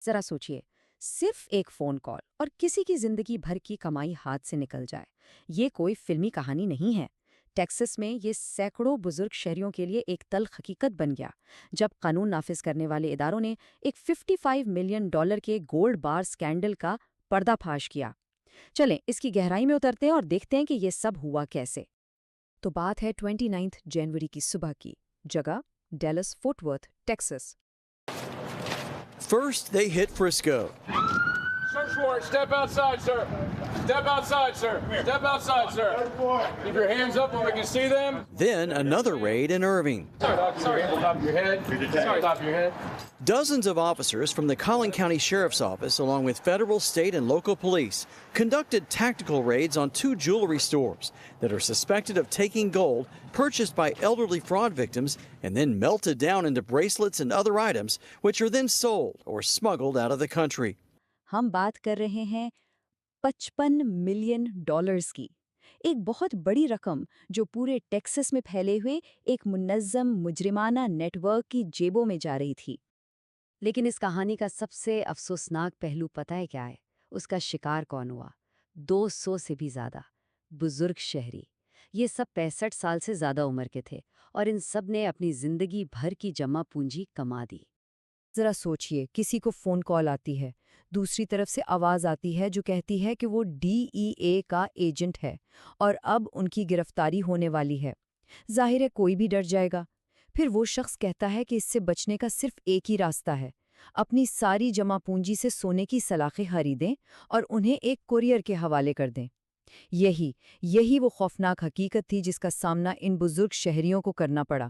ذرا سوچئے، صرف ایک فون کال اور کسی کی زندگی بھر کی کمائی ہاتھ سے نکل جائے، یہ کوئی فلمی کہانی نہیں ہے۔ ٹیکسس میں یہ سینکڑوں بزرگ شہریوں کے لیے ایک تلخ حقیقت بن گیا جب قانون نافذ کرنے والے اداروں نے ایک $55 ملین کے گولڈ بار سکینڈل کا پردہ فاش کیا۔ چلیں اس کی گہرائی میں اترتے ہیں اور دیکھتے ہیں کہ یہ سب ہوا کیسے۔ تو بات ہے 29 جنوری کی صبح کی، جگہ Dallas Fort Worth, Texas. First, they hit Frisco. Search warrant. Step outside, sir. Step outside, sir. Step outside, sir. Keep your hands up when we can see them. Then another raid in Irving. Sorry, top of your head. Sorry, top of your head. Dozens of officers from the Collin County Sheriff's Office, along with federal, state, and local police, conducted tactical raids on 2 jewelry stores that are suspected of taking gold purchased by elderly fraud victims and then melted down into bracelets and other items, which are then sold or smuggled out of the country. ہم بات کر رہے ہیں $55 million کی، ایک بہت بڑی رقم جو پورے ٹیکسس میں پھیلے ہوئے ایک منظم مجرمانہ نیٹ ورک کی جیبوں میں جا رہی تھی۔ لیکن اس کہانی کا سب سے افسوسناک پہلو پتہ ہے کیا ہے؟ اس کا شکار کون ہوا؟ 200 سے بھی زیادہ بزرگ شہری۔ یہ سب 65 سال سے زیادہ عمر کے تھے اور ان سب نے اپنی زندگی بھر کی جمع پونجی کما دی۔ ذرا سوچئے، کسی کو فون کال آتی ہے، دوسری طرف سے آواز آتی ہے جو کہتی ہے کہ وہ DEA کا ایجنٹ ہے اور اب ان کی گرفتاری ہونے والی ہے۔ ظاہر ہے کوئی بھی ڈر جائے گا۔ پھر وہ شخص کہتا ہے کہ اس سے بچنے کا صرف ایک ہی راستہ ہے، اپنی ساری جمع پونجی سے سونے کی سلاخیں خریدیں اور انہیں ایک کوریئر کے حوالے کر دیں۔ یہی وہ خوفناک حقیقت تھی جس کا سامنا ان بزرگ شہریوں کو کرنا پڑا۔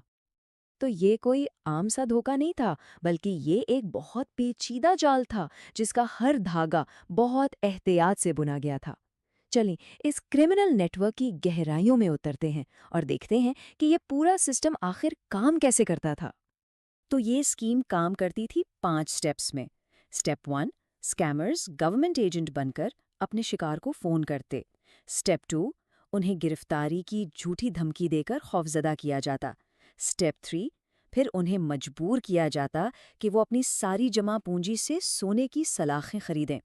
تو یہ کوئی عام سا دھوکہ نہیں تھا، بلکہ یہ ایک بہت پیچیدہ جال تھا جس کا ہر دھاگا بہت احتیاط سے بنا گیا تھا۔ چلیں اس کرمنل نیٹ ورک کی گہرائیوں میں اترتے ہیں اور دیکھتے ہیں کہ یہ پورا سسٹم آخر کام کیسے کرتا تھا۔ تو یہ اسکیم کام کرتی تھی 5 سٹیپس میں۔ سٹیپ 1، اسکیمرز گورنمنٹ ایجنٹ بن کر اپنے شکار کو فون کرتے۔ سٹیپ 2، انہیں گرفتاری کی جھوٹی دھمکی دے کر خوفزدہ کیا جاتا۔ سٹیپ 3، پھر انہیں مجبور کیا جاتا کہ وہ اپنی ساری جمع پونجی سے سونے کی سلاخیں خریدیں۔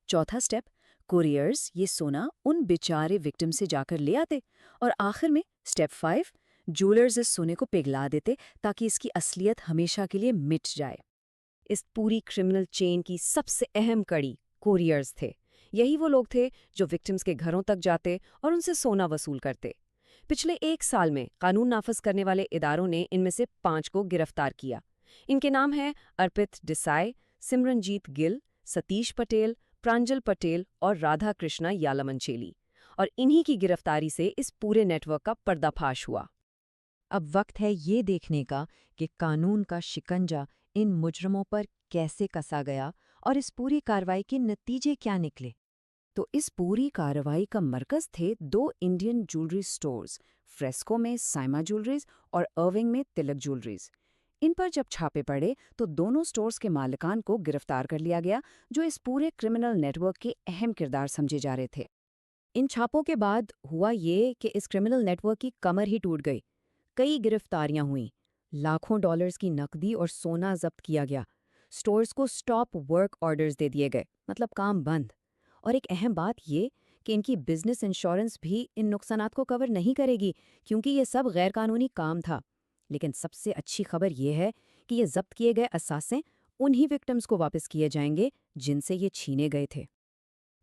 چوتھا سٹیپ، کوریئرز یہ سونا ان بیچارے وکٹم سے جا کر لے آتے۔ اور آخر میں سٹیپ 5، جولرز اس سونے کو پگھلا دیتے تاکہ اس کی اصلیت ہمیشہ کے لیے مٹ جائے۔ اس پوری کرمنل چین کی سب سے اہم کڑی کوریئرز تھے۔ یہی وہ لوگ تھے جو وکٹمز کے گھروں تک جاتے اور ان سے سونا وصول کرتے۔ پچھلے 1 سال میں قانون نافذ کرنے والے اداروں نے ان میں سے 5 کو گرفتار کیا۔ ان کے نام ہیں ارپت ڈیسائی، سمرنجیت گل، ستیش پٹیل، پرانجل پٹیل اور رادھا کرشنا یالمنچیلی، اور انہی کی گرفتاری سے اس پورے نیٹ ورک کا پردہ فاش ہوا۔ اب وقت ہے یہ دیکھنے کا کہ قانون کا شکنجہ ان مجرموں پر کیسے کسا گیا اور اس پوری کارروائی کے نتیجے کیا نکلے۔ تو اس پوری کارروائی کا مرکز تھے 2 انڈین جولری سٹورز، فریسکو میں سائما جولریز اور ارونگ میں تلک جولریز۔ ان پر جب چھاپے پڑے تو دونوں سٹورز کے مالکان کو گرفتار کر لیا گیا جو اس پورے کرمنل نیٹ ورک کے اہم کردار سمجھے جا رہے تھے۔ ان چھاپوں کے بعد ہوا یہ کہ اس کرمنل نیٹ ورک کی کمر ہی ٹوٹ گئی۔ کئی گرفتاریاں ہوئیں، لاکھوں ڈالرز کی نقدی اور سونا ضبط کیا گیا، سٹورز کو سٹاپ ورک آرڈرز دے دیے گئے، مطلب کام بند۔ اور ایک اہم بات یہ کہ ان کی بزنس انشورنس بھی ان نقصانات کو کور نہیں کرے گی کیونکہ یہ سب غیر قانونی کام تھا۔ لیکن سب سے اچھی خبر یہ ہے کہ یہ ضبط کیے گئے اثاثے انہی وکٹمز کو واپس کیے جائیں گے جن سے یہ چھینے گئے تھے۔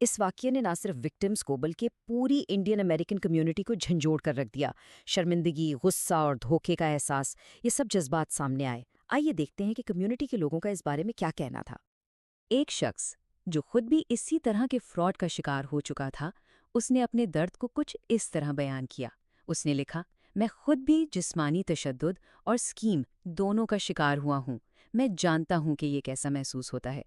اس واقعے نے نہ صرف وکٹمز کو بلکہ پوری انڈین امریکن کمیونٹی کو جھنجھوڑ کر رکھ دیا۔ شرمندگی، غصہ اور دھوکے کا احساس، یہ سب جذبات سامنے آئے۔ آئیے دیکھتے ہیں کہ کمیونٹی کے لوگوں کا اس بارے میں کیا کہنا تھا۔ ایک شخص جو خود بھی اسی طرح کے فراڈ کا شکار ہو چکا تھا، اس نے اپنے درد کو کچھ اس طرح بیان کیا۔ اس نے لکھا، میں خود بھی جسمانی تشدد اور اسکیم دونوں کا شکار ہوا ہوں۔ میں جانتا ہوں کہ یہ کیسا محسوس ہوتا ہے۔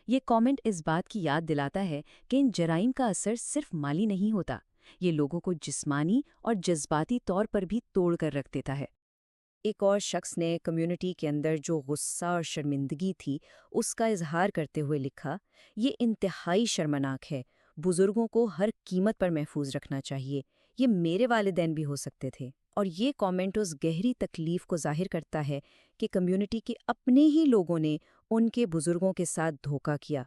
یہ کامنٹ اس بات کی یاد دلاتا ہے کہ ان جرائم کا اثر صرف مالی نہیں ہوتا، یہ لوگوں کو جسمانی اور جذباتی طور پر بھی توڑ کر رکھ دیتا ہے۔ ایک اور شخص نے کمیونٹی کے اندر جو غصہ اور شرمندگی تھی اس کا اظہار کرتے ہوئے لکھا، یہ انتہائی شرمناک ہے، بزرگوں کو ہر قیمت پر محفوظ رکھنا چاہیے، یہ میرے والدین بھی ہو سکتے تھے۔ اور یہ کامنٹ اس گہری تکلیف کو ظاہر کرتا ہے کہ کمیونٹی کے اپنے ہی لوگوں نے ان کے بزرگوں کے ساتھ دھوکہ کیا۔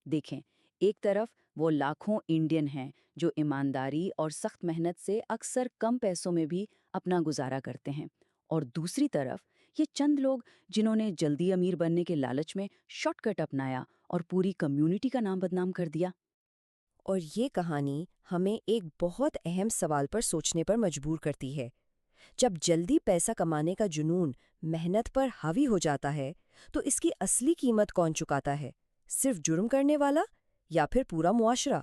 دیکھیں، ایک طرف وہ لاکھوں انڈین ہیں جو ایمانداری اور سخت محنت سے اکثر کم پیسوں میں بھی اپنا گزارا کرتے ہیں، اور دوسری طرف یہ چند لوگ جنہوں نے جلدی امیر بننے کے لالچ میں شارٹ کٹ اپنایا اور پوری کمیونٹی کا نام بدنام کر دیا۔ اور یہ کہانی ہمیں ایک بہت اہم سوال پر سوچنے پر مجبور کرتی ہے۔ جب جلدی پیسہ کمانے کا جنون محنت پر حاوی ہو جاتا ہے تو اس کی اصلی قیمت کون چکاتا ہے؟ صرف جرم کرنے والا یا پھر پورا معاشرہ؟